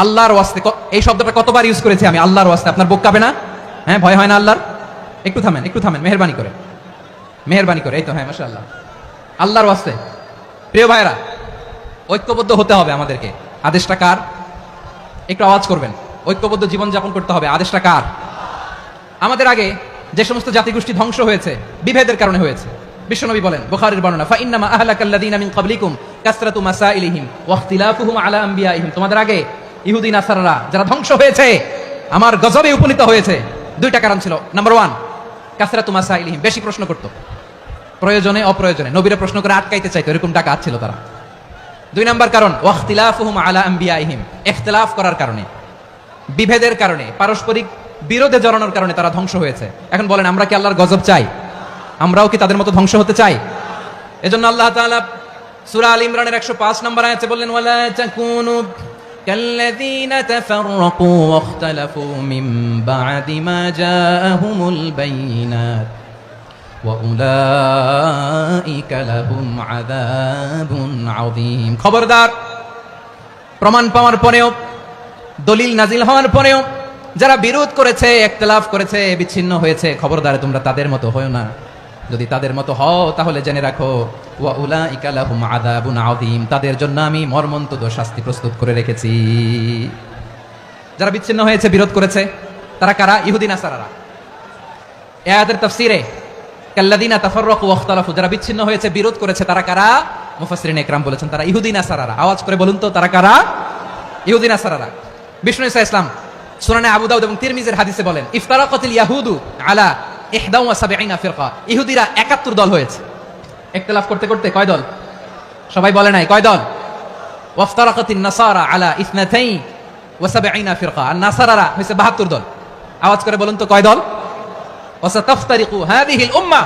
আল্লাহর ওয়াস্তে, এই শব্দটা কতবার ইউজ করেছি আমি, আল্লাহর ওয়াস্তে। আপনার বুক কাঁপে না? হ্যাঁ, ভয় হয় না আল্লাহর? একটু থামেন, একটু থামেন, মেহেরবানি করে, মেহেরবানি করে। এই তো, হ্যাঁ, মাশাআল্লাহ। আল্লাহর ওয়াস্তে প্রিয় ভাইরা, ঐক্যবদ্ধ হতে হবে আমাদেরকে। আদেশটা কার? একটু আওয়াজ করবেন। ঐক্যবদ্ধ জীবন যাপন করতে হবে। আদেশটা কার? আমাদের আগে যে সমস্ত জাতিগোষ্ঠী ধ্বংস হয়েছে বিভেদের কারণে হয়েছে। বিশ্বনবী বলেন, বুখারীর বর্ণনা, ফাইন্নামা আহলাকাল্লাযীনা মিন ক্বাবলিকুম কাসরাতু মাসাইলিহিম ওয়া ইখতিলাফুহুম আলা আমবিয়াইহিম। তোমাদের আগে ইহুদি নাসারারা যারা ধ্বংস হয়েছে, আমার গজবে উপনীত হয়েছে, 2টা কারণ ছিল। নাম্বার 1, কাসরাতু মাসাইলিহিম, বেশি প্রশ্ন করত, প্রয়োজনে অপ্রয়োজনে নবীরা প্রশ্ন করে আটকাইতে চাইতো, এরকম ডাকাত ছিল তারা। 2 নাম্বার কারণ, ওয়া ইখতিলাফুহুম আলা আমবিয়াইহিম, ইখতিলাফ করার কারণে, বিভেদের কারণে, পারস্পরিক বিরোধে জড়ানোর কারণে তারা ধ্বংস হয়েছে। এখন বলেন, আমরা কি আল্লাহর গজব চাই? আমরাও কি তাদের মতো ধ্বংস হতে চাই? এজন্য আল্লাহ তাআলা সূরা আল ইমরানের 105 নম্বর আয়াতে বললেন, ওয়ালা তাকুনু কাল্লাযীনা তাফাররাকু ওয়াখতালাফু মিন বা'দি মা জাআহুমুল বাইয়িনাত ওয়া উলাইকা লাহুম আযাবুন আযীম। খবরদার, প্রমাণ পাওয়ার পরেও, দলিল নাজিল হওয়ার পরেও যারা বিরোধ করেছে, ইখতিলাফ করেছে, বিচ্ছিন্ন হয়েছে, খবরদার তোমরা তাদের মতো হয়ো না। যদি তাদের মতো হও তাহলে জেনে রাখো, ওয়া উলাইকা লাহুম আযাবুন আযীম, তাদের জন্য আমি মর্মন্তুদ শাস্তি প্রস্তুত করে রেখেছি। যারা বিচ্ছিন্ন হয়েছে, বিরোধ করেছে, তারা কারা? ইহুদি নাসারারা। এই আয়াতের তাফসীরে কাল্লাযীনা তাফাররাকু ওয়া ইখতালাফু, যারা বিচ্ছিন্ন হয়েছে, বিরোধ করেছে, তারা কারা? মুফাসসিরিন ইকরাম বলেছেন তারা ইহুদি নাসারারা। আওয়াজ করে বলুন তো, তারা কারা? ইহুদি নাসারারা। বিষ্ণু ঈসা ইসলাম সুনানে আবু দাউদ এবং তিরমিজির হাদিসে বলেন, ইফতারাকাতিল ইয়াহুদু আলা 71 ফিরকা, ইহুদিরা 71 দল হয়েছে। ইখতিলাফ করতে করতে কয় দল? সবাই বলে নাই, কয় দল? ওয়াফতারাকাতিন নাসারা আলা 72 ফিরকা, আর নাসারারা হইছে 72 দল। আওয়াজ করে বলুন তো, কয় দল? ওয়াসাতাফতারিকু হাযিহিল উম্মাহ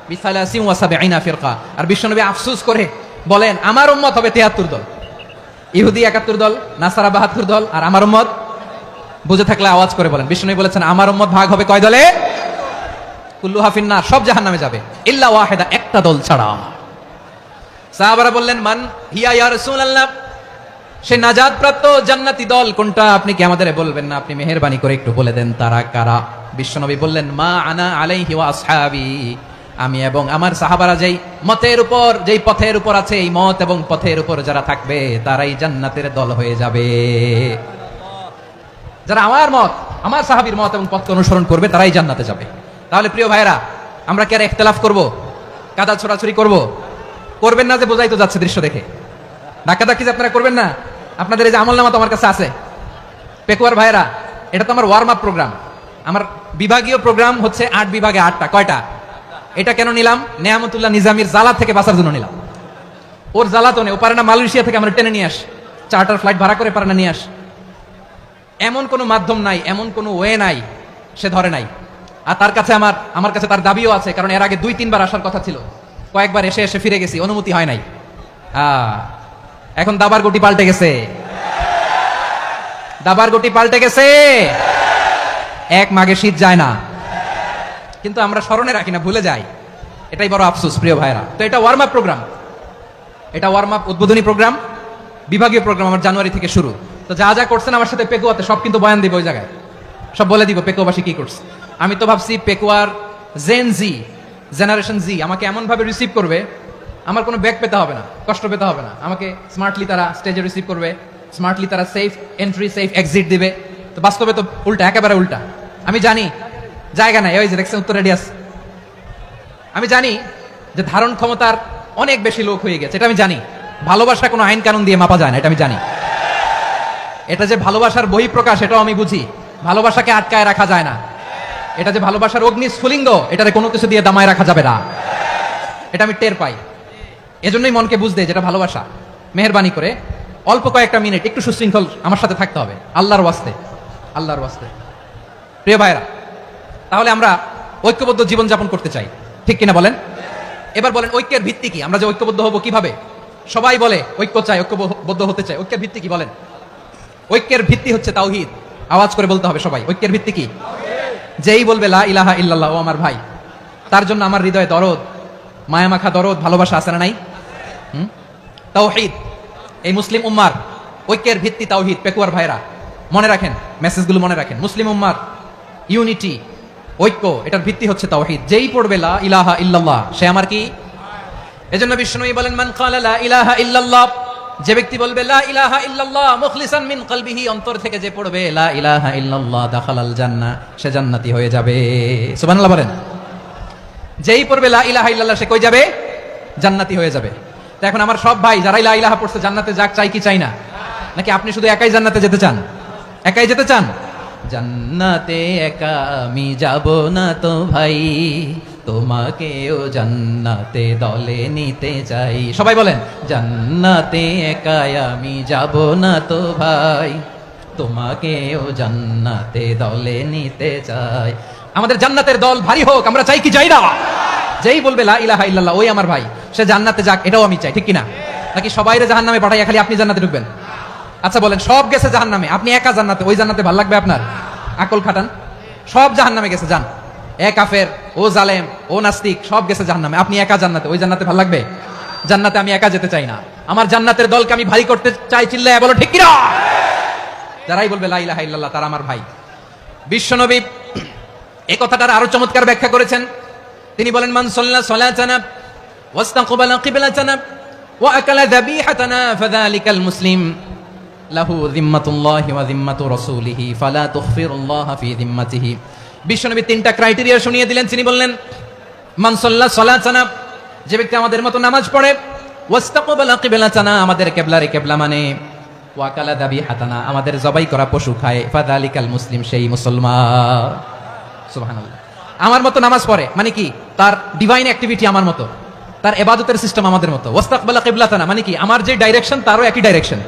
বি73 ফিরকা। আর বিশ্বনবী আফসোস করে বলেন, আমার উম্মত হবে 73 দল। ইহুদি 71 দল, নাসারা 72 দল, আর আমার উম্মত, বুঝে থাকলে আওয়াজ করে বলেন। বিষ্ণু বলেছেন, আমার উম্মত ভাগ হবে কয় দলে? কুল্লুহা ফিন্নার, সব জাহান্নামে যাবে, ইল্লা ওয়াহিদা, একটা দল ছাড়া। সাহাবারা বললেন, মান হিয়া ইয়া রাসূলুল্লাহ, সে নাজাত প্রাপ্ত জান্নাতি দল কোনটা? আপনি কি আমাদের বলবেন না? আপনি মেহেরবানি করে একটু বলে দেন তারা কারা। বিশ্বনবী বললেন, মা আনা আলাইহি ওয়া আসহাবি, আমি এবং আমার সাহাবারা যেই মতের উপর, যেই পথের উপর আছে, এই মত এবং পথের উপর যারা থাকবে তারাই জান্নাতের দল হয়ে যাবে। যারা আমার মত, আমার সাহাবীর মত এবং পথকে অনুসরণ করবে তারাই জান্নাতে যাবে। তাহলে প্রিয় ভাইরা, আমরা কি আর ইখতিলাফ করব? কাদা ছোড়াছুরি করব? করবেন না যে বোঝাই তো যাচ্ছে দৃশ্য দেখে। ধাক্কাধাক্কি যে আপনারা করবেন না। আপনাদের এই যে আমলনামা তো আমার কাছে আছে। পেকুয়ার ভাইরা, এটা তো আমার ওয়ার্ম আপ প্রোগ্রাম। আমার বিভাগীয় প্রোগ্রাম হচ্ছে 8 বিভাগে 8টা। কয়টা? এটা কেন নিলাম? নেয়ামতুল্লাহ নিজামীর জালা থেকে বাঁচার জন্য নিলাম। ওর জ্বালাতনে ও পারে না মালয়েশিয়া থেকে আমরা টেনে নিয়ে আস, চার্টার ফ্লাইট ভাড়া করে পারে না নিয়ে আস। এমন কোনো মাধ্যম নাই, এমন কোনো ওয়ে নাই, সে ধরে নাই। আর তার কাছে আমার কাছে তার দাবিও আছে, কারণ এর আগে 2-3 বার আসার কথা ছিল, কয়েকবার এসে এসে ফিরে গেছি, অনুমতি হয় নাই। এখন দাবার গুটি পাল্টে গেছে, দাবার গুটি পাল্টে গেছে। এক মাঘে শীত যায় না, কিন্তু আমরা স্মরণে রাখি না, ভুলে যাই। এটাই বড় আফসোস প্রিয় ভাইরা। তো এটা ওয়ার্ম আপ প্রোগ্রাম, এটা ওয়ার্ম আপ উদ্বোধনী প্রোগ্রাম, বিভাগীয় প্রোগ্রাম আমার জানুয়ারি থেকে শুরু। তো যা যা করছেন আমার সাথে পেকুয়াতে সব কিন্তু বয়ান দিব ওই জায়গায়, সব বলে দিব পেকুয়াবাসী কি করছে। আমি তো ভাবছি পেকুয়ার জেনারেশন জি আমাকে এমন ভাবে রিসিভ করবে, আমার কোনো ব্যাক পেতে হবে না, কষ্ট পেতে হবে না, আমাকে স্মার্টলি তারা স্টেজে রিসিভ করবে, স্মার্টলি তারা সেফ এন্ট্রি সেফ এক্সিট দিবে। তো বাস্তবে তো উল্টা, একেবারে উল্টা। আমি জানি জায়গা নাই, ওই যে দেখছেন উত্তর রেডিয়াস, আমি জানি যে ধারণ ক্ষমতার অনেক বেশি লোক হয়ে গেছে, এটা আমি জানি। ভালোবাসা কোনো আইন কানুন দিয়ে মাপা যায় না, এটা আমি জানি। এটা যে ভালোবাসার বহিঃপ্রকাশ এটাও আমি বুঝি, ভালোবাসাকে আটকায় রাখা যায় না। এটা যে ভালোবাসার অগ্নি স্ফুলিঙ্গ, এটারে কোনো কিছু দিয়ে দামায় রাখা যাবে না, এটা আমি টের পাই। এজন্যই মনকে বুঝতে যেটা ভালোবাসা। মেহেরবানি করে অল্প কয়েকটা মিনিট একটু সুশৃঙ্খল আমার সাথে থাকতে হবে, আল্লাহর ওয়াস্তে, আল্লাহর ওয়াস্তে। প্রিয় ভাইরা, তাহলে আমরা ঐক্যবদ্ধ জীবনযাপন করতে চাই, ঠিক কিনা বলেন? এবার বলেন ঐক্যের ভিত্তি কি? আমরা যে ঐক্যবদ্ধ হব কিভাবে? সবাই বলে ঐক্য চাই, ঐক্যবদ্ধ হতে চাই। ঐক্যের ভিত্তি কি বলেন? ঐক্যের ভিত্তি হচ্ছে তাওহীদ। আওয়াজ করে বলতে হবে সবাই, ঐক্যের ভিত্তি কি? যেই বলবে লা ইলাহা ইল্লাল্লাহ, ও আমার ভাই, তার জন্য আমার হৃদয়ে দরদ, মায়ামাখা দরদ, ভালোবাসা আছে না নাই? তাওহীদ। এই মুসলিম উম্মার ঐক্যের ভিত্তি তাওহীদ। পেকুয়ার ভাইরা মনে রাখেন, মেসেজগুলো মনে রাখেন। মুসলিম উম্মার ইউনিটি, ঐক্য, এটার ভিত্তি হচ্ছে তাওহীদ। যেই পড়বে লা ইলাহা ইল্লাল্লাহ, সে আমার কি? এজন্য বিষ্ণুই বলেন মান ক্বালা লা ইলাহা ইল্লাল্লাহ, যে ব্যক্তি বলবে লা ইলাহা ইল্লাল্লাহ মুখলিসান মিন কলবিহি, অন্তর থেকে যে পড়বে লা ইলাহা ইল্লাল্লাহ, দাখালাল জান্নাহ, সে জান্নাতি হয়ে যাবে। সুবহানাল্লাহ বলেন। যেই পড়বে লা ইলাহা ইল্লাল্লাহ, সে কই যাবে? জান্নাতি হয়ে যাবে। তো এখন আমার সব ভাই যারাই লা ইলাহা পড়ছে জান্নাতে যাক, চাই কি চাই না? নাকি আপনি শুধু একাই জান্নাতে যেতে চান? একাই যেতে চান? জান্নাতে একা আমি যাব না তো ভাই, তোমাকেও জান্নাতে দলে নিতে চাই। সবাই বলেন জান্নাতে একা আমি যাব না তো ভাই, তোমাকেও জান্নাতে দলে নিতে চাই। আমাদের জান্নাতের দল ভারী হোক, আমরা চাই কি চাই না? যেই বলবে লা ইলাহা ইল্লাল্লাহ, ওই আমার ভাই, সে জান্নাতে যাক, এটাও আমি চাই, ঠিক কিনা? নাকি সবাইরে জাহান্নামে পাঠাইয়া খালি আপনি জান্নাতে ঢুকবেন? আচ্ছা বলেন, সব গেছে জাহান্নামে, আপনি একা জান্নাতে, ওই জান্নাতে ভালো লাগবে আপনার? আকল খাটান। সব জাহান্নামে গেছে, যান। এ কাফের, ও জালেম, ও নাস্তিক, সব গেছে জাহান্নামে, আপনি একা জান্নাতে, ওই জান্নাতে ভালো লাগবে? জান্নাতে আমি একা যেতে চাই না, আমার জান্নাতের দলকে আমি ভারী করতে চাই। চিল্লায় বলো ঠিক কিনা? যারাই বলবে লা ইলাহা ইল্লাল্লাহ, তারা আমার ভাই। বিশ্বনবী এই কথাটার আরো চমৎকার ব্যাখ্যা করেছেন। তিনি বলেন মান সাল্লা সালাতানা ওয়াস্তাকবালা কিবলাতানা ওয়া আকালা যাবিহাতানা ফাযালিকাল মুসলিম লাহু যিম্মাতুল্লাহি ওয়া যিম্মাতু রাসূলিহি ফালা তুখফিরুল্লাহা ফি যিম্মাতিহি। বিশ্বনবী তিনটা ক্রাইটেরিয়া শুনিয়ে দিলেন। তিনি বললেন মান সাল্লা সালাতানা, যে ব্যক্তি আমাদের মতো নামাজ পড়ে, ওয়াস্তাকবালা কিবলাতানা, আমাদের কিবলারে কিবলা মানে, ওয়া আকালা যাবিহাতানা, আমাদের জবাই করা পশু খায়, ফাযালিকাল মুসলিম, সেই মুসলমান। সুবহানাল্লাহ। আমার মতো নামাজ পড়ে মানে কি? তার ডিভাইন অ্যাক্টিভিটি আমার মতো, তার ইবাদতের সিস্টেম আমাদের মতো। ওয়াস্তাকবালা কিবলাতানা মানে কি? আমার যে ডাইরেকশন তারও একই direction,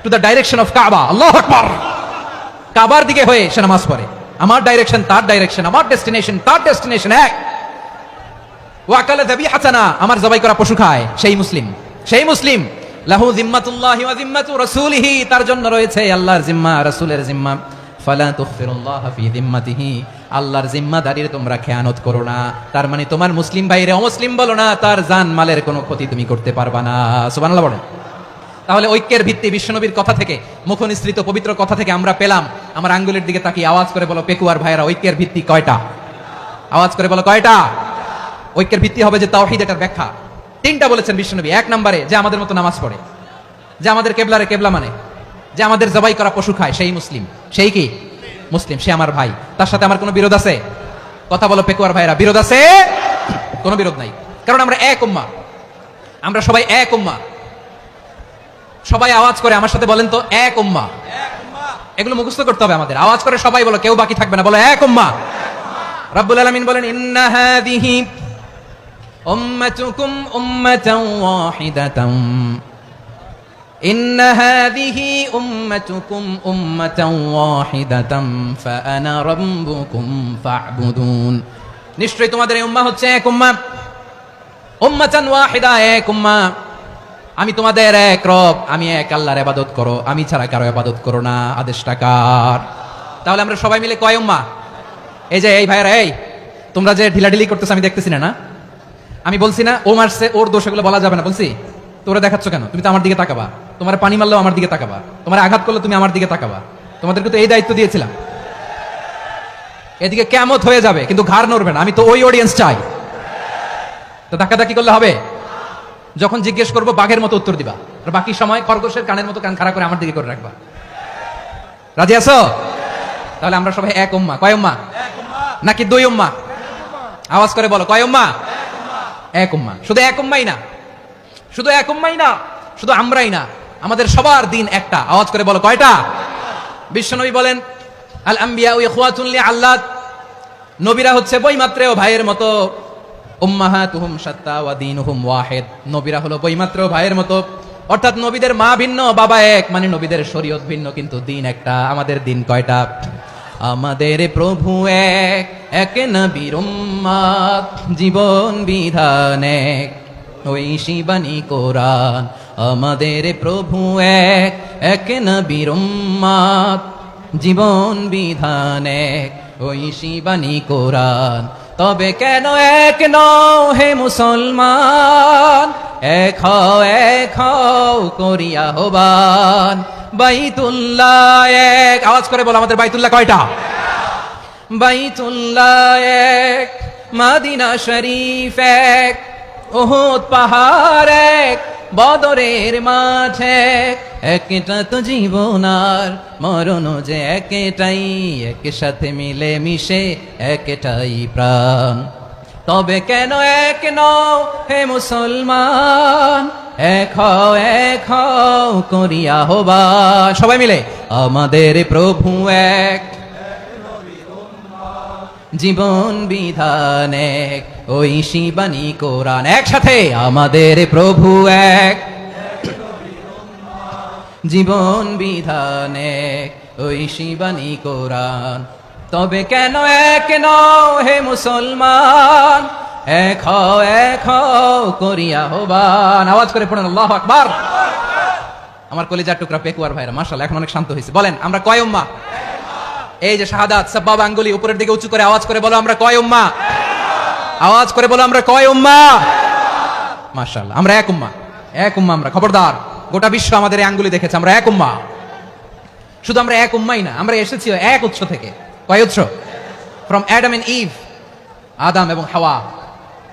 to the direction of কাবা। আল্লাহু আকবার। কাবার দিকে হয়ে সে নামাজ পড়ে, আমার ডাইরেকশন তার ডাইরেকশন, আমার ডেস্টিনেশন তার ডেস্টিনেশন এক। ওয়া আকালা যাবিহাতানা, আমার জবাই করা পশু খায়, সেই মুসলিম, সেই মুসলিম। লাহু যিম্মাতুল্লাহি ওয়া যিম্মাতু রাসূলিহি, তার জন্য রয়েছে আল্লাহর জিম্মা, রাসূলের জিম্মা। ফালা তুখফিরুল্লাহা ফি যিম্মাতিহি, আল্লাহর জিম্মাদারির তোমরা খেয়ানত করো না। তার মানে তোমার মুসলিম ভাইরে অমুসলিম বলো না, তার জান মালের কোনো ক্ষতি তুমি করতে পারবা না। সুবহানাল্লাহ বলেন। তাহলে ঐক্যের ভিত্তি বিশ্বনবীর কথা থেকে, মুখনিসৃত পবিত্র কথা থেকে আমরা পেলাম। আমার আঙ্গুলের দিকে তাকিয়ে আওয়াজ করে বলো পেকুয়ার ভাইরা, ঐক্যের ভিত্তি কয়টা? আওয়াজ করে বলো কয়টা? ঐক্যের ভিত্তি হবে যে তাওহীদ, এটার ব্যাখ্যা তিনটা বলেছেন বিশ্বনবী। এক নম্বরে যে আমাদের মতো নামাজ পড়ে, যে আমাদের কেবলারে কেবলা মানে, যে আমাদের জবাই করা পশু খায়, সেই মুসলিম। সেই কি? মুসলিম, সে আমার ভাই। তার সাথে আমার কোনো বিরোধ আছে? কথা বলো পেকুয়ার ভাইরা, বিরোধ আছে? কোনো বিরোধ নাই, কারণ আমরা এক উম্মাহ, আমরা সবাই এক উম্মাহ। সবাই আওয়াজ করে আমার সাথে বলেন তো, এক উম্মাহ। এগুলো মুখস্থ করতে হবে আমাদের। আওয়াজ করে সবাই বলো, কেউ বাকি থাকবে না, বলো এক উম্মাহ। রাব্বুল আলামিন বলেন ইন্না হাযিহি উম্মাতুকুম উম্মাতান ওয়াহিদাতান, ইন্না হাযিহি উম্মাতুকুম উম্মাতান ওয়াহিদাতান ফাআনা রাব্বুকুম ফা'বুদুন। নিশ্চয়ই তোমাদের এই উম্মাহ হচ্ছে এক উম্মাহ, উম্মাতান ওয়াহিদা, এক উম্মাহ। আমি তোমাদের এক রব, আমি এক আল্লাহর ইবাদত করো, আমি ছাড়া কারো ইবাদত করো না। আদেশটা কার? তাহলে আমরা সবাই মিলে কয় উম্মাহ? এই যে এই ভাইরা, এই তোমরা যে ঢিলাঢিলি করতেছ আমি দেখতেছি না, না? আমি বলছি না ও মারছে, ওর দোষ, এগুলো বলা যাবে না, বলছি? তোরা দেখাচ্ছ কেন? তুমি তো আমার দিকে তাকাবা। তোমার পানি মারলেও আমার দিকে তাকাবা, তোমার আঘাত করলে তুমি আমার দিকে তাকাবা। তোমাদেরকে তো এই দায়িত্ব দিয়েছিলাম। এদিকে কেমত হয়ে যাবে কিন্তু ঘাড় নড়বে না, আমি তো ওই অডিয়েন্স চাই। তো ধাক্কাধাক্কি করলে হবে? যখন জিজ্ঞেস করবো বাঘের মতো উত্তর দিবা, আর বাকি সময় খরগোশের কানের মতো কান খাড়া করে আমার দিকে করে রাখবা। রাজি আছো? তাহলে আমরা সবাই এক উম্মা। কয় উম্মা? নাকি দুই উম্মা? আওয়াজ করে বলো, কয় উম্মা? এক উম্মা। শুধু এক উম্মাই না, শুধু এক উম্মাই না, শুধু আমরাই না, আমাদের সবার দিন একটা। আওয়াজ করে বলো, কয়টা? বিশ্বনবী বলেন, আল আম্বিয়া ইখওয়াতুন লিআল্লাত, নবীরা হচ্ছে বইমাত্রেও ভাইয়ের মতো। উম্মাহাতুহুম শাত্তা ওয়া দীনুহুম ওয়াহিদ, নবীরা হলো বইমাত্রেও ভাইয়ের মতো। অর্থাৎ নবীদের মা ভিন্ন, বাবা এক, মানে নবীদের শরীয়ত ভিন্ন, কিন্তু দিন একটা। আমাদের দিন কয়টা? আমাদের প্রভু এক, এক নবীর উম্মত, জীবন বিধান এক, ওই শিবানী কোরআন। আমাদের প্রভু এক, এক নবীর উম্মত, জীবন বিধান এক, ওই শিবানী কোরআন। তবে কেন এক নও হে মুসলমান, এক হও করিয়া হবান বাইতুল্লাহ এক। আওয়াজ করে বলো, আমাদের বাইতুল্লাহ কয়টা? বাইতুল্লাহ এক, মাদিনা শরীফ এক, উহুদ পাহাড় এক, বদরের মাঠ এক। একটা তো জীবন আর মরণ যে একটাই, একসাথে মিলে মিশে একটাই প্রাণ। তবে কেন এক নও হে মুসলমান, এক হও করিয়া হবান। সবাই মিলে, আমাদের প্রভু এক, জীবন বিধান এক, ওই শিবানী কোরআন। একসাথে, আমাদের প্রভু এক, জীবন বিধান এক, ওই শিবানী কোরআন। তবে কেন এক নও হে মুসলমান, এক হও করিয়া হবান। আওয়াজ করে পড়েন আল্লাহু আকবার। আমার কলিজার টুকরা পেকুয়ার ভাইরা, মাশাআল্লাহ, এখন অনেক শান্ত হয়েছে। বলেন, আমরা কয় উম্মাহ? এই যে শাহাদাত, সাব্বাব আঙ্গুলি উপরের দিকে উঁচু করে আওয়াজ করে বলো, আমরা কয় উম্মাহ? আওয়াজ করে বলো, আমরা কয় উম্মাহ? মাশাআল্লাহ, আমরা এক উম্মাহ, এক উম্মাহ আমরা। খবরদার, গোটা বিশ্ব আমাদের এই আঙ্গুলি দেখেছে, আমরা এক উম্মাহ। শুধু আমরা এক উম্মাই না, আমরা এসেছি এক উৎস থেকে। কয় উৎস? ফ্রম অ্যাডাম এন্ড ইভ, আদম এবং হাওয়া,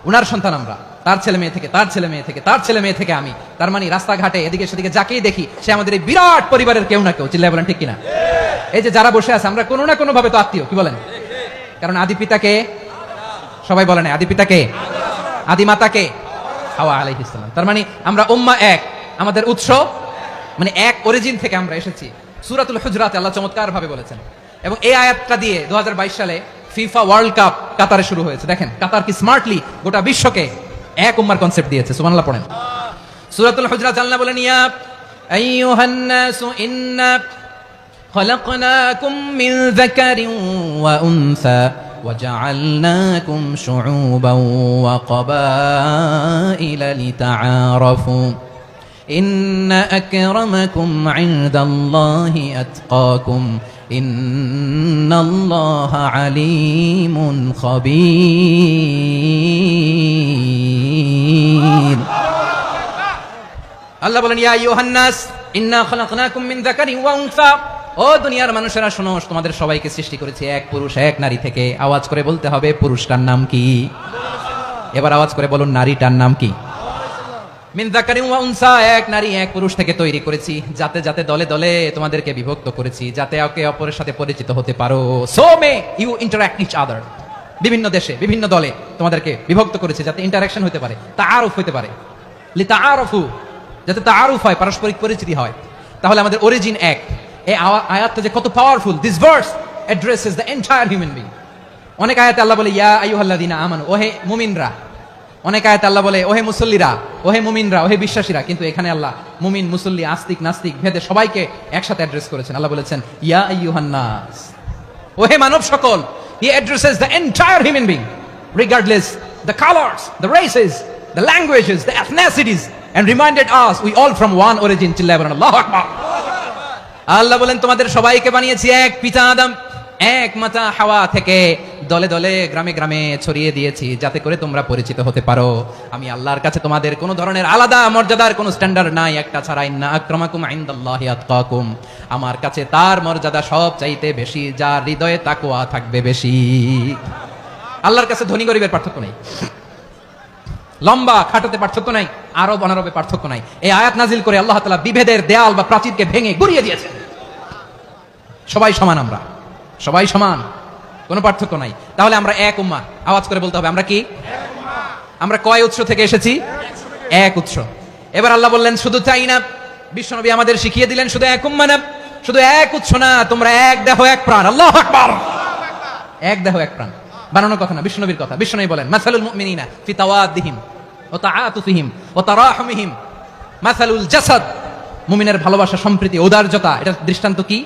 উনার সন্তান আমরা। তার ছেলে মেয়ে থেকে, তার ছেলে মেয়ে থেকে, তার ছেলে মেয়ে থেকে আমি। তার মানে রাস্তাঘাটে এদিকে সেদিকে যাকেই দেখি, সে আমাদের এই বিরাট পরিবারের কেউ না কেউ। চিল্লায় বলেন ঠিক কিনা? এই যে যারা বসে আছে, আমরা কোনো না কোনো ভাবে তো আত্মীয়। কি বলেন? কারণ আদি পিতাকে, সবাই বলেন, আদি পিতাকে, আদি মাতাকে, হাওয়া আলাইহিস সালাম। তার মানে আমরা উম্মাহ এক, আমাদের উৎস মানে এক অরিজিন থেকে আমরা এসেছি। সূরাতুল হুজরাতে আল্লাহ চমৎকার ভাবে বলেছেন, এবং এই আয়াতটা দিয়ে 2022 সালে ফিফা ওয়ার্ল্ড কাপ কাতারে শুরু হয়েছে। দেখেন কাতার কি স্মার্টলি গোটা বিশ্বকে এক উম্মার কনসেপ্ট দিয়েছে। সুবহানাল্লাহ পড়েন। সূরাতুল হুজরাত আল্লাহ বলেন, ইয়া আইয়ুহান নাসু ইন্না খলাকনাকুম মিন যাকারিন ওয়া উনসা وجعلناكم شعوبا وقبائل لتعارفوا إن أكرمكم عند الله أتقاكم إن الله عليم خبير আল্লাহ বলেন, ইয়া আইয়ুহান নাস ইন্না খলাকনাকুম মিন যাকারিন ওয়া উনসা, ও দুনিয়ার মানুষেরা শোনো, তোমাদের সবাইকে সৃষ্টি করেছি এক পুরুষ এক নারী থেকে। আওয়াজ করে বলতে হবে, পুরুষটার নাম কি? এবার আওয়াজ করে বলুন, নারীটার নাম কি? মিন যাকারিন ওয়া উনসা, এক নারী এক পুরুষ থেকে তৈরি করেছি। যাতে যাতে দলে দলে তোমাদেরকে বিভক্ত করেছি, যাতে একে অপরের সাথে পরিচিত হতে পারো। So may you interact each other. বিভিন্ন দেশে বিভিন্ন দলে তোমাদেরকে বিভক্ত করেছি যাতে ইন্টারাকশন হতে পারে, তাআরুফ হতে পারে। লিতাআরফু, যাতে তাআরুফ হয়, পারস্পরিক পরিচিতি হয়। তাহলে আমাদের অরিজিন এক। এই আয়াতটা যে কত powerful! This verse addresses the entire human being. অনেক আয়াতে আল্লাহ বলে, ইয়া আইয়ুহাল্লাযীনা আমানু, ওহে মুমিনরা। অনেক আয়াতে আল্লাহ বলে, ওহে মুসল্লিরা, ওহে মুমিনরা, ওহে বিশ্বাসীরা। কিন্তু এখানে আল্লাহ মুমিন, মুসল্লি, আস্তিক, নাস্তিক ভেদে সবাইকে একসাথে অ্যাড্রেস করেছেন। আল্লাহ বলেছেন, ইয়া আইয়ুহান নাস, ওহে মানব সকল। হি addresses the entire human being regardless the colours, the races, the languages, the এথনিসিটিস, and reminded us we all from one origin. চিল্লায় বলেন আল্লাহু আকবার। আল্লাহ বলেন, তোমাদের সবাইকে বানিয়েছি এক পিতা আদম, এক মাতা হাওয়া থেকে। দলে দলে গ্রামে গ্রামে ছড়িয়ে দিয়েছি যাতে করে তোমরা পরিচিত হতে পারো আমি আল্লাহর কাছে তোমাদের কোনো ধরনের আলাদা মর্যাদার কোনো স্ট্যান্ডার্ড নাই একটা ছাড়া ইন্না আক্রামাকুম ইনদাল্লাহি আতকাকুম আমার কাছে তার মর্যাদা সব চাইতে বেশি যার হৃদয়ে তাকওয়া থাকবে বেশি আল্লাহর কাছে ধনী গরিবের পার্থক্য নেই লম্বা খাটোতে পার্থক্য নাই আরব অনারবে পার্থক্য নাই এই আয়াত নাজিল করে আল্লাহ তাআলা বিভেদের দেয়াল বা প্রাচীরকে ভেঙে গুড়িয়ে দিয়েছেন সবাই সমান আমরা সবাই সমান কোনো পার্থক্য নাই তাহলে আমরা এক উম্মাহ আওয়াজ করে বলতে হবে আমরা কি আমরা কয় উৎস থেকে এসেছি এক উৎস এবার আল্লাহ বললেন শুধু তাই না বিশ্বনবী আমাদের শিখিয়ে দিলেন শুধু এক উম্মাহ না শুধু এক উৎস না তোমরা এক দেহ এক প্রাণ আল্লাহু আকবার এক দেহ এক প্রাণ বানানোর কথা না বিশ্বনবীর কথা বিশ্বনবী বলেন মাসালুল মুমিনিনা ফি তাওয়াদ্দিহিম ওয়া তাআতুফিহিম ওয়া তারাহুমিহিম মাসালুল জাসাদ মুমিনের ভালোবাসা সম্প্রীতি ঔদার্যতা এটা দৃষ্টান্ত কি